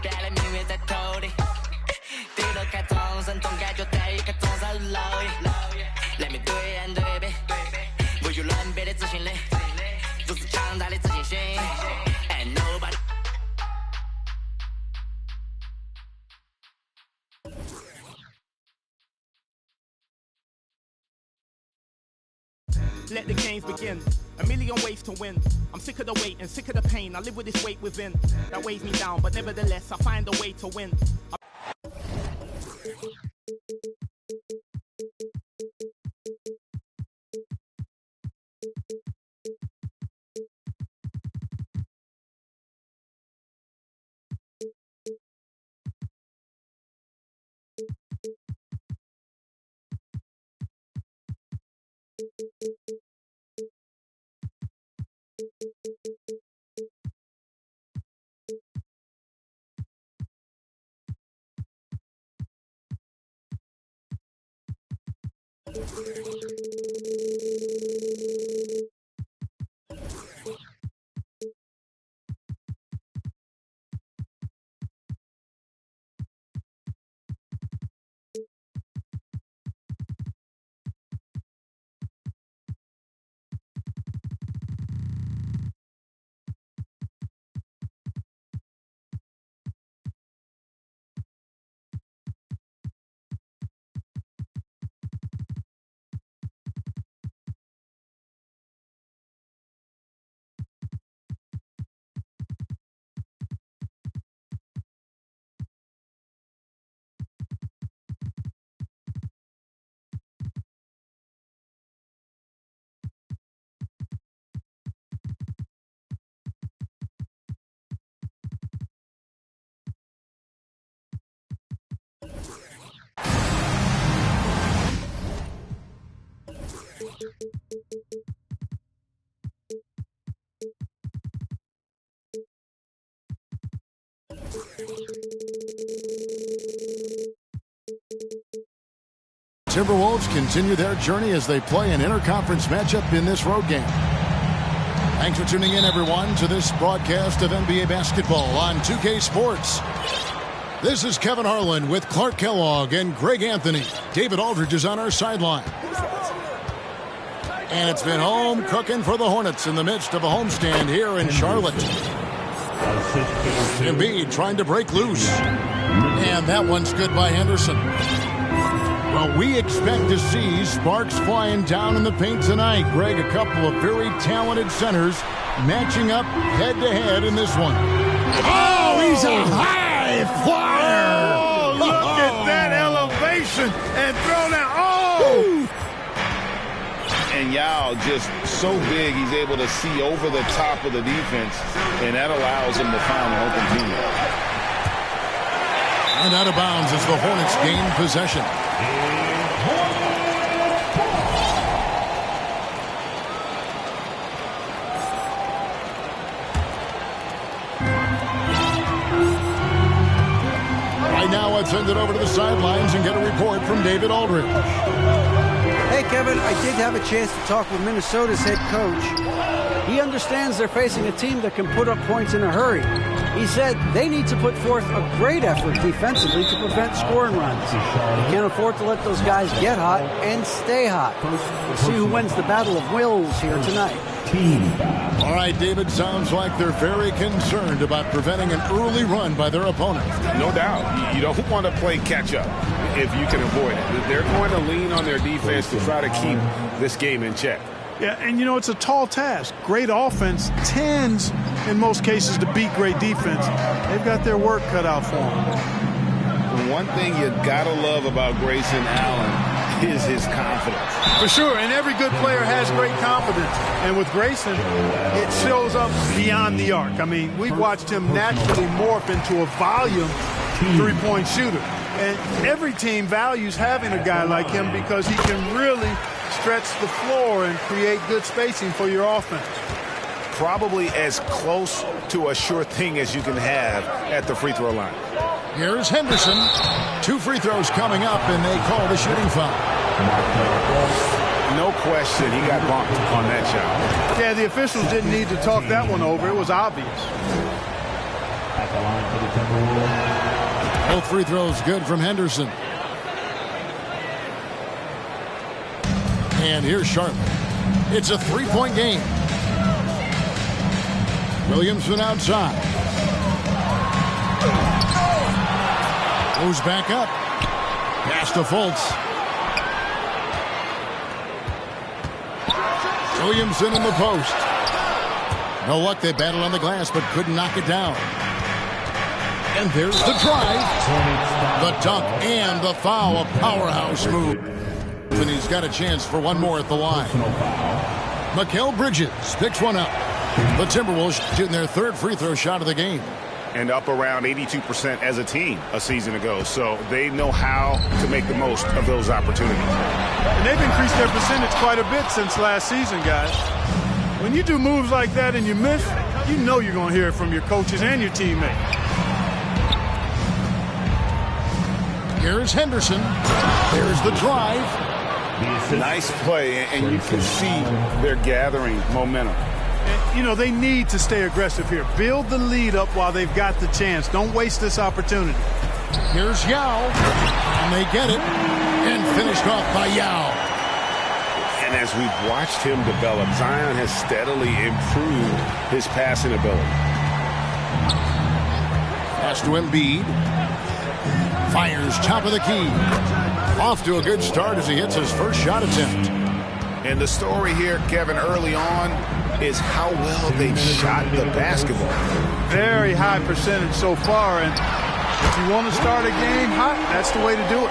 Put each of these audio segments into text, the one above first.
别来命运在头顶，低头看众生，总感觉在一个中上蝼蚁。来面对眼对比，无与伦比的自信力，如此强大的自信心。And nobody. Let the games begin. A million ways to win. I'm sick of the wait and sick of the pain. I live with this weight within that weighs me down, but nevertheless I find a way to win. Timberwolves continue their journey as they play an interconference matchup in this road game. Thanks for tuning in, everyone, to this broadcast of NBA basketball on 2K Sports. This is Kevin Harlan with Clark Kellogg and Greg Anthony. David Aldridge is on our sideline. And it's been home cooking for the Hornets in the midst of a homestand here in Charlotte. Embiid trying to break loose. And that one's good by Henderson. Well, we expect to see sparks flying down in the paint tonight. Greg, a couple of very talented centers matching up head-to-head in this one. Oh, he's a high flyer! Oh, look at that elevation and throw down. Oh! And Yao just so big, he's able to see over the top of the defense, and that allows him to find an open teammate. And out of bounds as the Hornets gain possession. Right now, let's send it over to the sidelines and get a report from David Aldridge. Hey, Kevin, I did have a chance to talk with Minnesota's head coach. He understands they're facing a team that can put up points in a hurry. He said they need to put forth a great effort defensively to prevent scoring runs. They can't afford to let those guys get hot and stay hot. We'll see who wins the battle of wills here tonight. All right, David, sounds like they're very concerned about preventing an early run by their opponent. No doubt. You don't want to play catch-up if you can avoid it. They're going to lean on their defense to try to keep this game in check. Yeah, and you know, it's a tall task. Great offense tends, in most cases, to beat great defense. They've got their work cut out for them. One thing you got to love about Grayson Allen is his confidence. For sure, and every good player has great confidence. And with Grayson, it shows up beyond the arc. I mean, we've watched him naturally morph into a volume three-point shooter. And every team values having a guy like him because he can really stretch the floor and create good spacing for your offense. Probably as close to a sure thing as you can have at the free throw line. Here's Henderson. 2 free throws coming up, and they call the shooting foul. No question, he got bumped on that shot. Yeah, the officials didn't need to talk that one over. It was obvious. Both free throws good from Henderson. And here's Charlotte. It's a three-point game. Williamson outside. Goes back up. Pass to Fultz. Williamson in the post. No luck. They battled on the glass but couldn't knock it down. And there's the drive. The dunk and the foul. A powerhouse move. And he's got a chance for one more at the line. Mikal Bridges picks one up. The Timberwolves shooting their third free throw shot of the game. And up around 82% as a team a season ago. So they know how to make the most of those opportunities. And they've increased their percentage quite a bit since last season, guys. When you do moves like that and you miss, you know you're going to hear it from your coaches and your teammates. Here's Henderson. There's the drive. Nice play, and you can see they're gathering momentum. And, you know, they need to stay aggressive here. Build the lead up while they've got the chance. Don't waste this opportunity. Here's Yao. And they get it. And finished off by Yao. And as we've watched him develop, Zion has steadily improved his passing ability. Pass to Embiid. Fires top of the key. Off to a good start as he hits his first shot attempt. And the story here, Kevin, early on is how well they shot the basketball. Very high percentage so far, and if you want to start a game hot, that's the way to do it.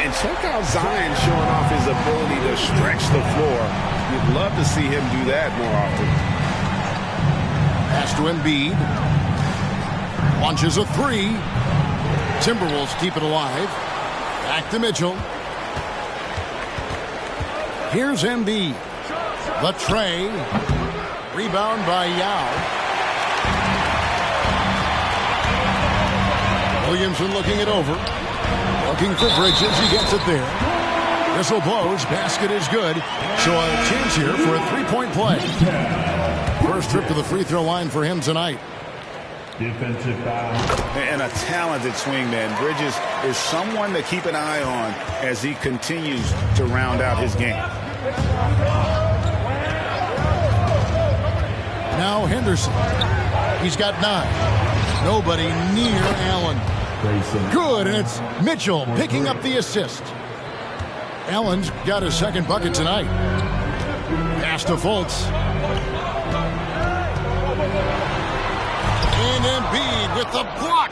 And check out Zion showing off his ability to stretch the floor. You'd love to see him do that more often. Pass to Embiid. Launches a three. Timberwolves keep it alive. Back to Mitchell. Here's Embiid. The tray. Rebound by Yao. Williamson looking it over. Looking for Bridges. He gets it there. Whistle blows. Basket is good. So a chance here for a three-point play. First trip to the free throw line for him tonight. Defensive foul. And a talented swingman. Bridges is someone to keep an eye on as he continues to round out his game. Now Henderson. He's got 9. Nobody near Allen. Good, and it's Mitchell picking up the assist. Allen's got his second bucket tonight. Pass to Fultz. And Embiid with the block.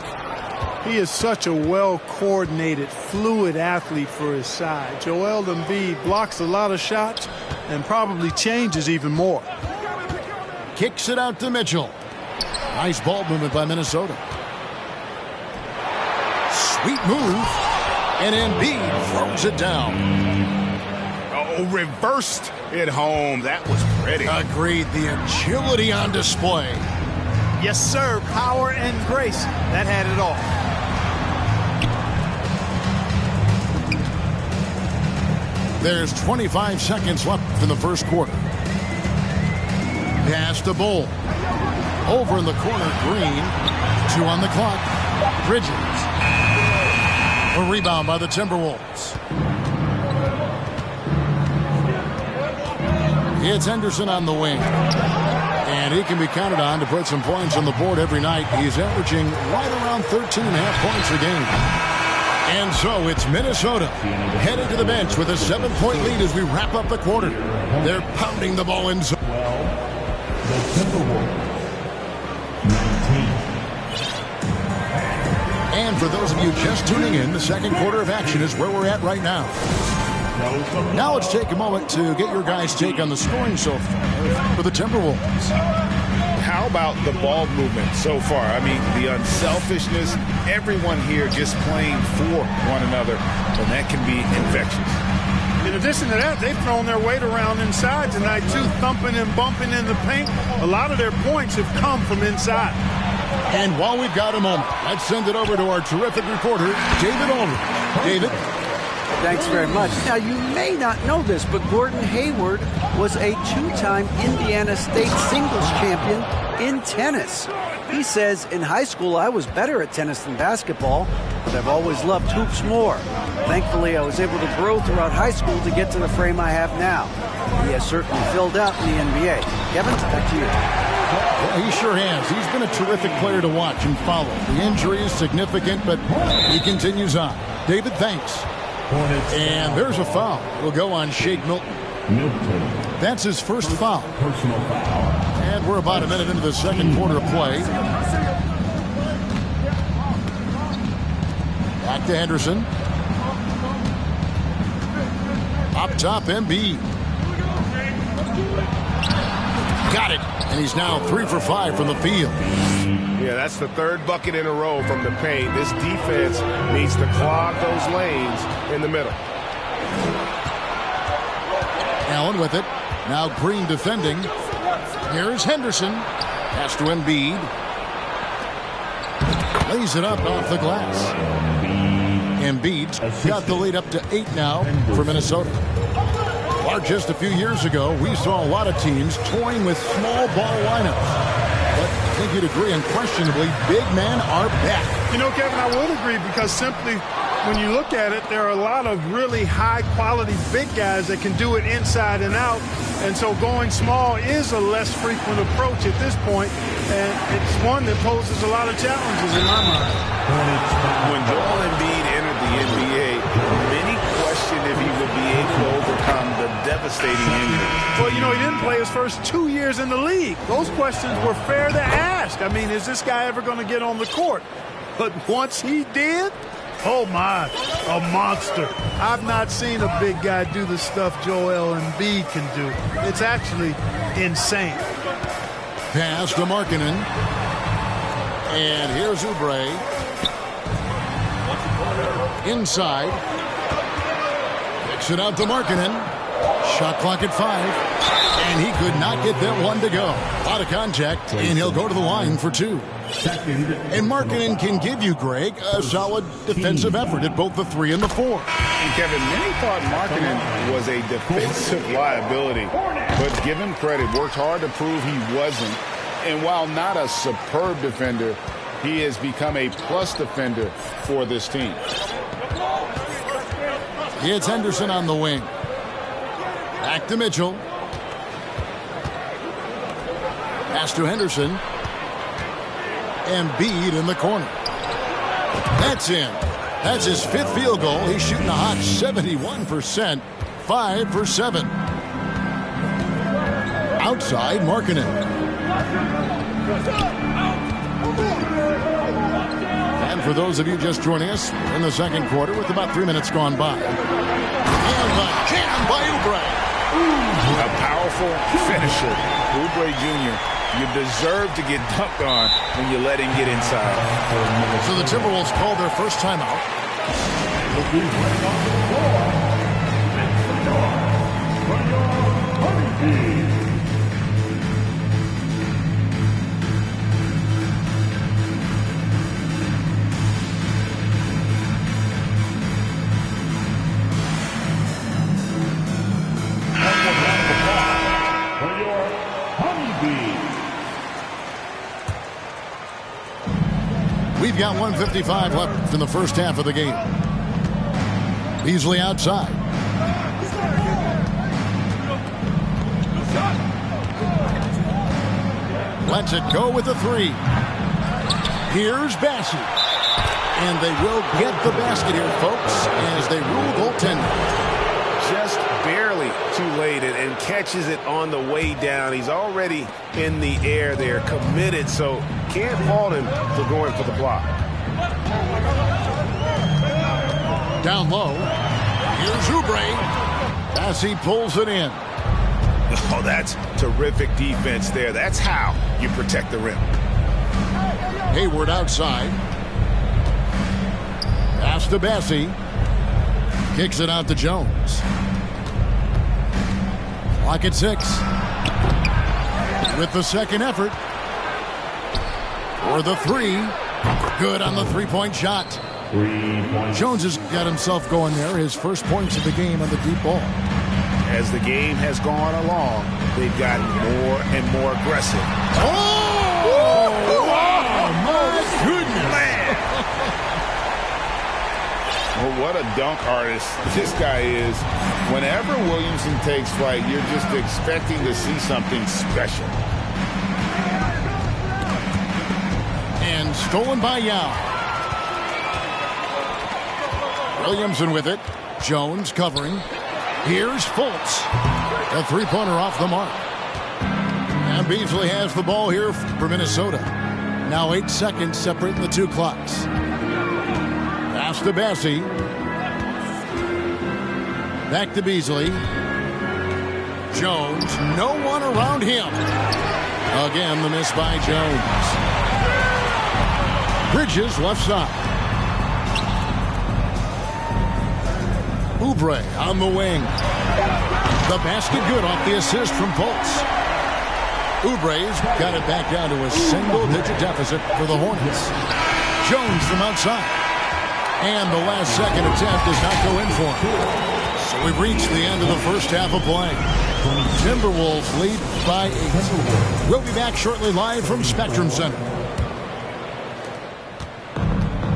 He is such a well-coordinated, fluid athlete for his side. Joel Embiid blocks a lot of shots and probably changes even more. Kicks it out to Mitchell. Nice ball movement by Minnesota. Sweet move. And Embiid throws it down. Oh, reversed it home. That was pretty. Agreed. The agility on display. Yes, sir. Power and grace. That had it all. There's 25 seconds left in the first quarter. Pass to Bull. Over in the corner, Green. 2 on the clock. Bridges. A rebound by the Timberwolves. It's Henderson on the wing. And he can be counted on to put some points on the board every night. He's averaging right around 13.5 points a game. And so it's Minnesota headed to the bench with a 7-point lead as we wrap up the quarter. They're pounding the ball in zone. The Timberwolves, 19. And for those of you just tuning in, the second quarter of action is where we're at right now. Now let's take a moment to get your guys' take on the scoring so far for the Timberwolves. How about the ball movement so far? I mean, the unselfishness, everyone here just playing for one another, and that can be infectious. In addition to that, they've thrown their weight around inside tonight, too, thumping and bumping in the paint. A lot of their points have come from inside. And while we've got a moment, let's send it over to our terrific reporter, David Aldridge. David? Thanks very much. Now, you may not know this, but Gordon Hayward was a 2-time Indiana State singles champion in tennis. He says, in high school, I was better at tennis than basketball, but I've always loved hoops more. Thankfully, I was able to grow throughout high school to get to the frame I have now. He has certainly filled out in the NBA. Kevin, back to you. Yeah, he sure has. He's been a terrific player to watch and follow. The injury is significant, but he continues on. David, thanks. And there's a foul. It'll go on Shake Milton. That's his first foul. Personal foul. And we're about a minute into the second quarter of play. Back to Henderson. Up top, Embiid. Got it. And he's now 3 for 5 from the field. Yeah, that's the third bucket in a row from the paint. This defense needs to clog those lanes in the middle. Allen with it. Now Green defending. Here's Henderson. Pass to Embiid. Lays it up off the glass. Embiid's got the lead up to 8 now for Minnesota. Or just a few years ago, we saw a lot of teams toying with small ball lineups. But I think you'd agree unquestionably, big men are back. You know, Kevin, I would agree because simply when you look at it, there are a lot of really high-quality big guys that can do it inside and out. And so going small is a less frequent approach at this point, and it's one that poses a lot of challenges in my mind. When Joel Embiid entered the NBA, many questioned if he would be able to overcome the devastating injury. Well, you know, he didn't play his first 2 years in the league. Those questions were fair to ask. I mean, is this guy ever going to get on the court? But once he did, oh my, a monster. I've not seen a big guy do the stuff Joel Embiid can do. It's actually insane. Pass to Markkanen. And here's Oubre. Inside. Kicks it out to Markkanen. Shot clock at 5. And he could not get that one to go. Out of contact, and he'll go to the line for 2. And Markkanen can give you, Greg, a solid defensive effort at both the 3 and the 4. And Kevin, many thought Markkanen was a defensive liability, but give him credit, worked hard to prove he wasn't. And while not a superb defender, he has become a plus defender for this team. It's Henderson on the wing. Back to Mitchell. Pass to Henderson. Embiid in the corner. That's in. That's his 5th field goal. He's shooting a hot 71%. 5 for 7. Outside, Markkanen. And for those of you just joining us, we're in the second quarter with about 3 minutes gone by. And the jam by Oubre. A powerful finisher. Oubre Jr., you deserve to get dunked on when you let him get inside. So the Timberwolves call their first timeout. We've got 1:55 left in the first half of the game. Beasley outside. Lets it go with the 3. Here's Bassey. And they will get the basket here, folks, as they rule goaltending. Just barely too late and catches it on the way down. He's already in the air there, committed, so can't fault him for going for the block. Down low. Here's Oubre. Bassey pulls it in. Oh, that's terrific defense there. That's how you protect the rim. Hayward outside. Pass to Bassey. Kicks it out to Jones. Clock at 6. With the second effort. For the 3. Good on the 3-point shot. Jones has got himself going there. His first points of the game on the deep ball. As the game has gone along, they've gotten more and more aggressive. Oh! a dunk artist this guy is. Whenever Williamson takes flight, you're just expecting to see something special. And stolen by Yao. Williamson with it. Jones covering. Here's Fultz. A three-pointer off the mark. And Beasley has the ball here for Minnesota. Now 8 seconds separating the two clocks. Pass to Bessie. Back to Beasley. Jones. No one around him. Again, the miss by Jones. Bridges left side. Oubre on the wing. The basket good off the assist from Fultz. Oubre's got it back down to a single-digit deficit for the Hornets. Jones from outside. And the last second attempt does not go in for him. So we've reached the end of the first half of play. Timberwolves lead by 8. We'll be back shortly live from Spectrum Center.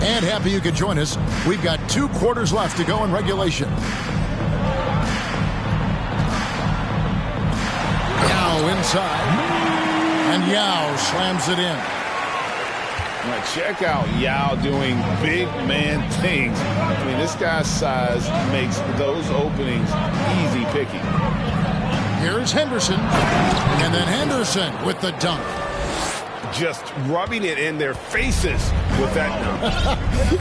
And happy you could join us. We've got 2 quarters left to go in regulation. Yao inside. And Yao slams it in. Now check out Yao doing big man things. I mean, this guy's size makes those openings easy picking. Here's Henderson. And then Henderson with the dunk. Just rubbing it in their faces with that dunk.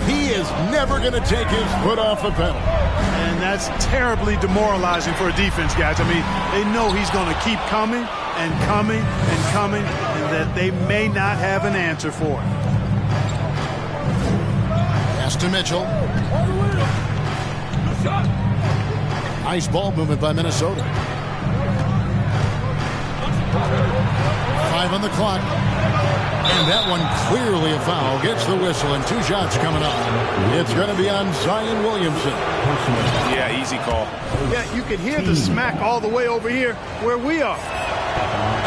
He is never going to take his foot off the pedal. And that's terribly demoralizing for a defense, guys. I mean, they know he's going to keep coming and coming and coming, and that they may not have an answer for it. Pass to Mitchell. Nice ball movement by Minnesota. 5 on the clock. And that one clearly a foul. Gets the whistle and 2 shots coming up. It's going to be on Zion Williamson. Yeah, easy call. Yeah, you can hear the smack all the way over here where we are.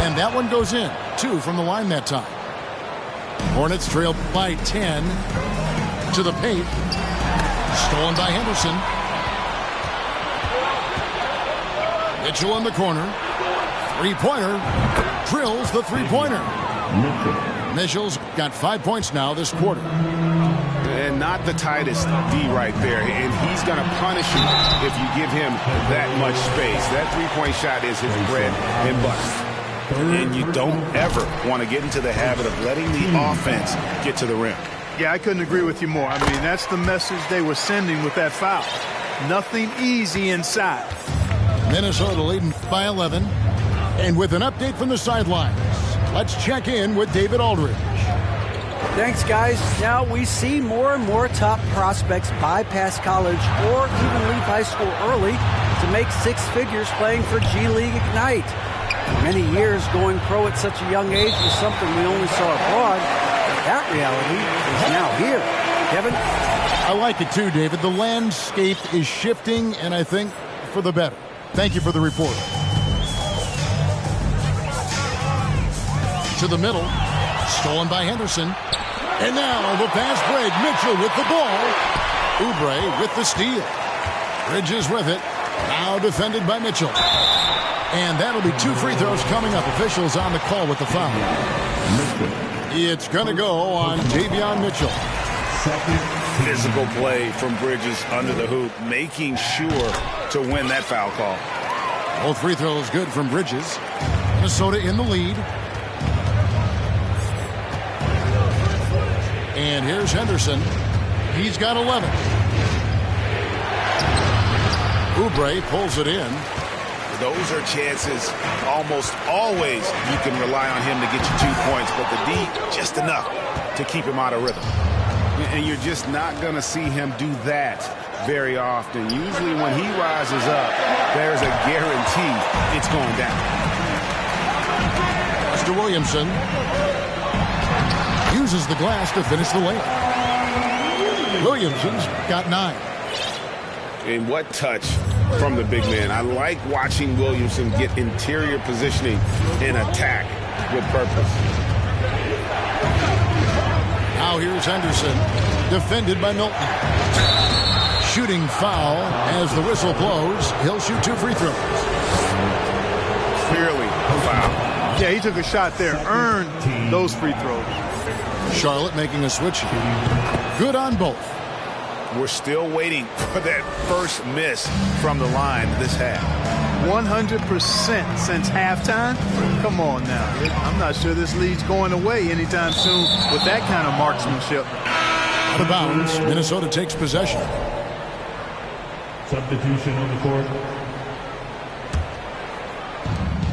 And that one goes in. 2 from the line that time. Hornets trail by 10 to the paint. Stolen by Henderson. Mitchell in the corner. Three-pointer. Drills the three-pointer. Mitchell's got 5 points now this quarter. And not the tightest D right there. And he's going to punish you if you give him that much space. That three-point shot is his bread and butter. And you don't ever want to get into the habit of letting the offense get to the rim. Yeah, I couldn't agree with you more. I mean, that's the message they were sending with that foul. Nothing easy inside. Minnesota leading by 11. And with an update from the sidelines, let's check in with David Aldridge. Thanks, guys. Now we see more and more top prospects bypass college or even leave high school early to make 6 figures playing for G League Ignite. For many years, going pro at such a young age was something we only saw abroad. But that reality is now here. Kevin? I like it too, David. The landscape is shifting, and I think for the better. Thank you for the report. To the middle. Stolen by Henderson. And now the fast break. Mitchell with the ball. Oubre with the steal. Bridges with it. Now defended by Mitchell. And that'll be 2 free throws coming up. Officials on the call with the foul. It's going to go on Davion Mitchell. Physical play from Bridges under the hoop, making sure to win that foul call. Both free throws good from Bridges. Minnesota in the lead. And here's Henderson. He's got 11. Oubre pulls it in. Those are chances almost always you can rely on him to get you 2 points, but the D, just enough to keep him out of rhythm. And you're just not going to see him do that very often. Usually when he rises up, there's a guarantee it's going down. Mr. Williamson uses the glass to finish the layup. Williamson's got 9. And what touch from the big man. I like watching Williamson get interior positioning and attack with purpose. Now here's Henderson, defended by Milton. shooting foul. As the whistle blows, he'll shoot 2 free throws. Clearly a foul. Yeah, he took a shot there, earned those free throws. Charlotte making a switch here. Good on both. We're still waiting for that first miss from the line this half. 100% since halftime. Come on now. I'm not sure this lead's going away anytime soon with that kind of marksmanship. Out of bounds. Minnesota takes possession. Substitution on the court.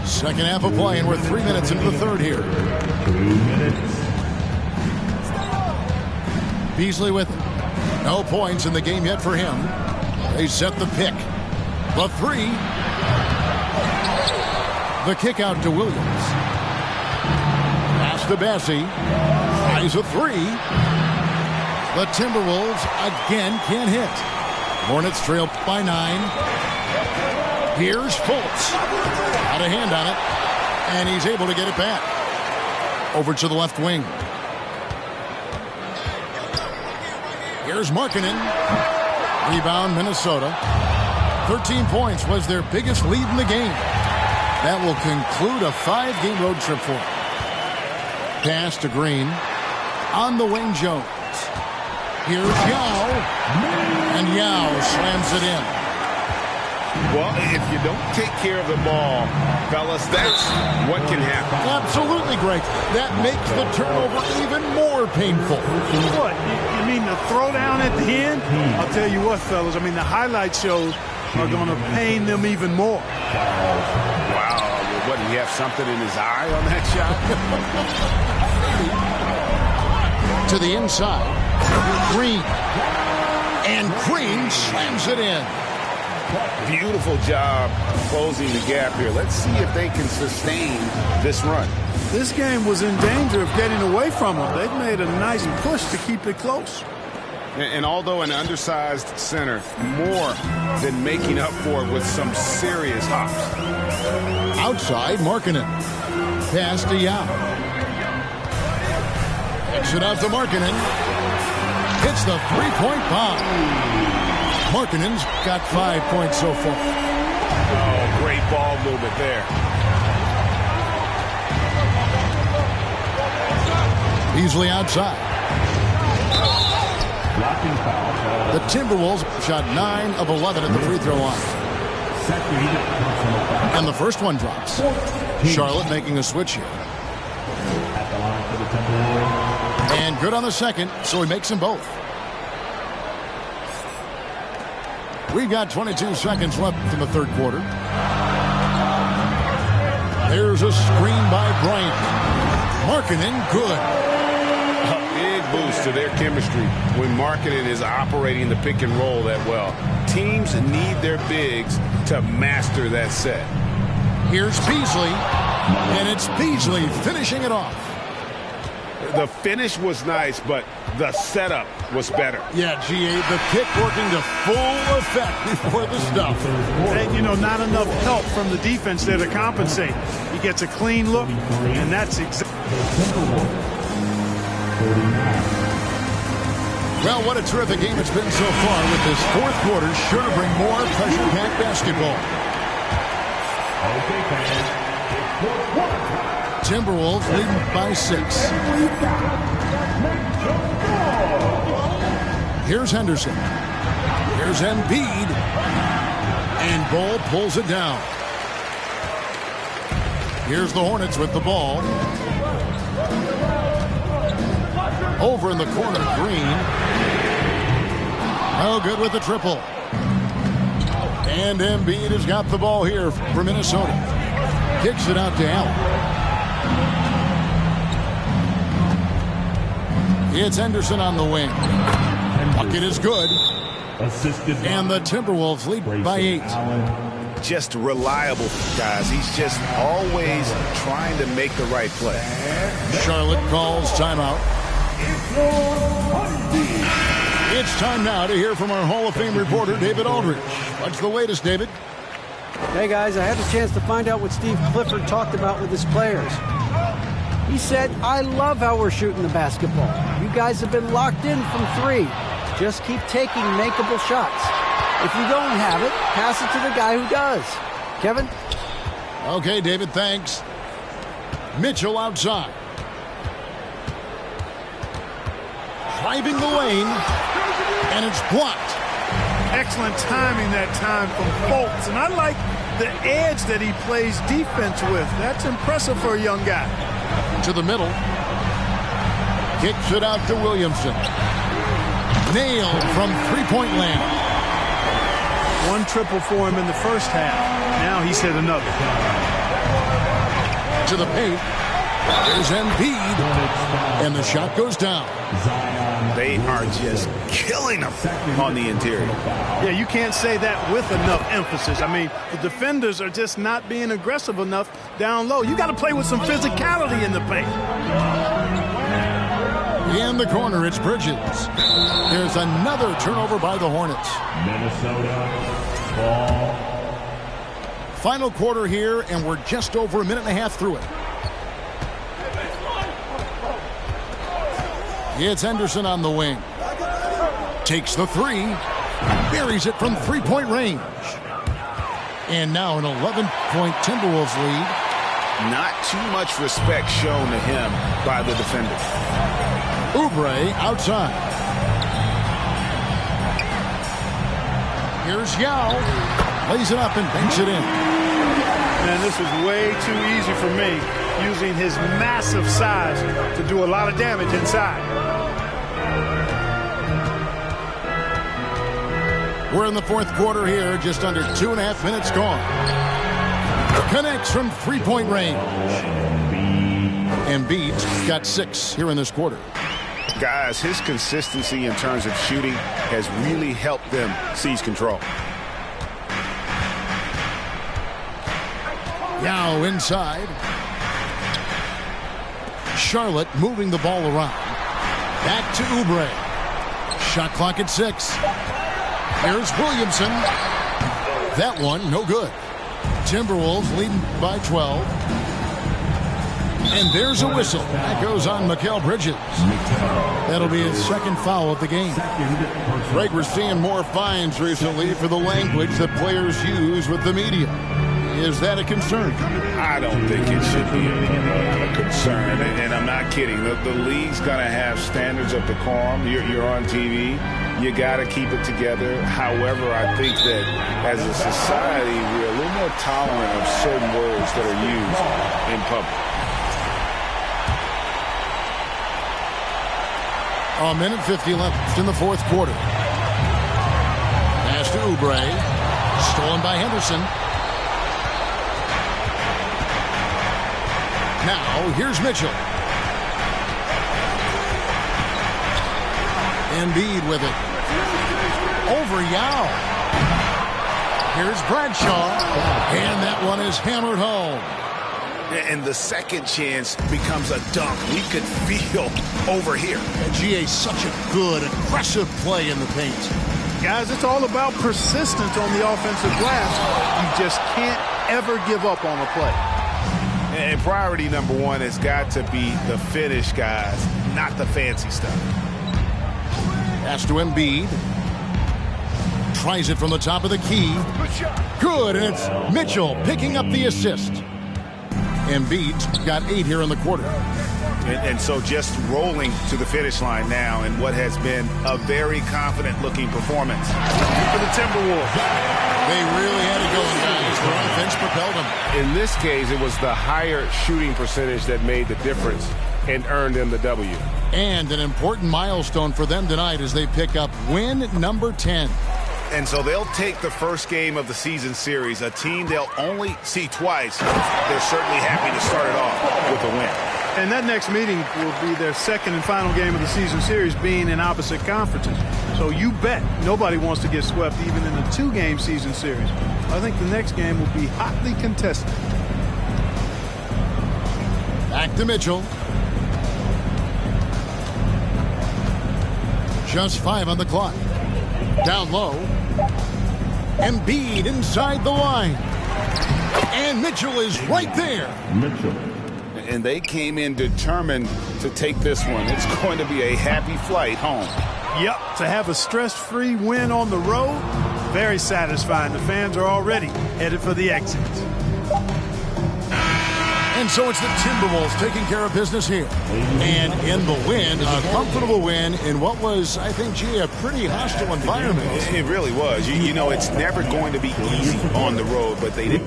Second half of play, and we're 3 minutes into the third here. 2 minutes. Beasley with it. No points in the game yet for him. They set the pick. The 3. The kick out to Williams. Pass to Bessie. Tries a 3. The Timberwolves again can't hit. Hornets trail by 9. Here's Fultz. Got a hand on it. And he's able to get it back. Over to the left wing. Here's Markkanen. Rebound Minnesota. 13 points was their biggest lead in the game. That will conclude a 5-game road trip for them. Pass to Green. On the wing, Jones. Here's Yao. And Yao slams it in. Well, if you don't take care of the ball, fellas, that's what can happen. Absolutely, Greg. That makes the turnover even more painful. What? You mean the throwdown at the end? I'll tell you what, fellas. I mean, the highlight shows are going to pain them even more. Wow. What, do you have something in his eye on that shot? To the inside. Green. And Green slams it in. Beautiful job closing the gap here. Let's see if they can sustain this run. This game was in danger of getting away from them. They've made a nice push to keep it close. And although an undersized center, more than making up for it with some serious hops. Outside, Markkanen. Pass to Yao. Kicks it out to Markkanen. Hits the 3-point bomb. Markkanen's got 5 points so far. Oh, great ball movement there. Beasley outside. The Timberwolves shot 9 of 11 at the free throw line. And the first one drops. Charlotte making a switch here. And good on the second, so he makes them both. We've got 22 seconds left in the third quarter. There's a screen by Bryant. Markkanen, good. A big boost to their chemistry when Markkanen is operating the pick and roll that well. Teams need their bigs to master that set. Here's Beasley, and it's Beasley finishing it off. The finish was nice, but the setup was better. Yeah, G.A., the kick working to full effect before the stuff. And, you know, not enough help from the defense there to compensate. He gets a clean look, and that's exactly. Well, what a terrific game it's been so far, with this fourth quarter sure to bring more pressure-packed basketball. Timberwolves leading by 6. Here's Henderson. Here's Embiid. And Ball pulls it down. Here's the Hornets with the ball. Over in the corner, Green. Oh, good with the triple. And Embiid has got the ball here for Minnesota. Kicks it out to Allen. It's Henderson on the wing. Bucket is good. And the Timberwolves lead by 8. Just reliable, guys. He's just always trying to make the right play. Charlotte calls timeout. It's time now to hear from our Hall of Fame reporter, David Aldridge. What's the latest, David? Hey, guys, I had a chance to find out what Steve Clifford talked about with his players. He said, I love how we're shooting the basketball. You guys have been locked in from 3. Just keep taking makeable shots. If you don't have it, pass it to the guy who does. Kevin? Okay, David, thanks. Mitchell outside. Driving the lane, and it's blocked. Excellent timing that time from Fultz, and I like the edge that he plays defense with. That's impressive for a young guy. To the middle. Kicks it out to Williamson. Nailed from three-point land. One triple for him in the first half. Now he's hit another. To the paint. There's Embiid. And the shot goes down. They are just killing them on the interior. Yeah, you can't say that with enough emphasis. I mean, the defenders are just not being aggressive enough down low. You got to play with some physicality in the paint. In the corner, it's Bridges. There's another turnover by the Hornets. Minnesota ball. Final quarter here, and we're just over a minute and a half through it. It's Henderson on the wing. Takes the three. Buries it from three-point range. And now an 11-point Timberwolves lead. Not too much respect shown to him by the defender. Oubre outside. Here's Yao. Lays it up and banks it in. Man, this is way too easy for me, using his massive size to do a lot of damage inside. We're in the fourth quarter here, just under 2.5 minutes gone. Connects from three-point range. Embiid's got 6 here in this quarter. Guys, his consistency in terms of shooting has really helped them seize control. Yao inside. Charlotte moving the ball around. Back to Oubre. Shot clock at 6. Here's Williamson. That one, no good. Timberwolves leading by 12. And there's a whistle. That goes on Mikal Bridges. That'll be his second foul of the game. Greg, we're seeing more fines recently for the language that players use with the media. Is that a concern? I don't think it should be a concern, and I'm not kidding. The league's going to have standards of decorum. You're on TV. You got to keep it together. However, I think that as a society, we're a little more tolerant of certain words that are used in public. A minute 50 left in the fourth quarter. Pass to Oubre. Stolen by Henderson. Now, here's Mitchell. Embiid with it. Over Yao. Here's Bradshaw. And that one is hammered home. And the second chance becomes a dunk. We could feel over here. GA, such a good, aggressive play in the paint. Guys, it's all about persistence on the offensive glass. You just can't ever give up on a play. And priority number one has got to be the finish, guys, not the fancy stuff. Pass to Embiid. Tries it from the top of the key. Good, and it's Mitchell picking up the assist. Embiid's got 8 here in the quarter. And so just rolling to the finish line now in what has been a very confident-looking performance for the Timberwolves. They really had it going, guys. Their offense propelled them. In this case, it was the higher shooting percentage that made the difference and earned them the W. And an important milestone for them tonight as they pick up win number 10. And so they'll take the first game of the season series, a team they'll only see twice. They're certainly happy to start it off with a win. And that next meeting will be their second and final game of the season series, being in opposite conferences. So you bet nobody wants to get swept even in a 2-game season series. I think the next game will be hotly contested. Back to Mitchell. Just 5 on the clock. Down low. Embiid inside the line. And Mitchell is right there. Mitchell. And they came in determined to take this one. It's going to be a happy flight home. Yep, to have a stress-free win on the road, very satisfying. The fans are already headed for the exits. And so it's the Timberwolves taking care of business here. And in the win, a comfortable win in what was, I think, a pretty hostile environment. It really was. You know, it's never going to be easy on the road, but they did.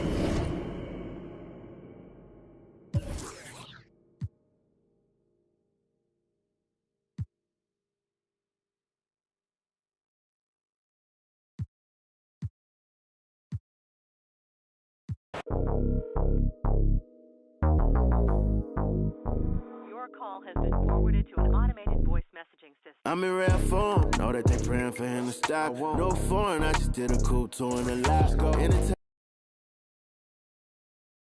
Your call has been forwarded to an automated voice messaging system. I'm in rare form, know that they praying for him to stop. No foreign, I just did a cool tour in the lot. Anytime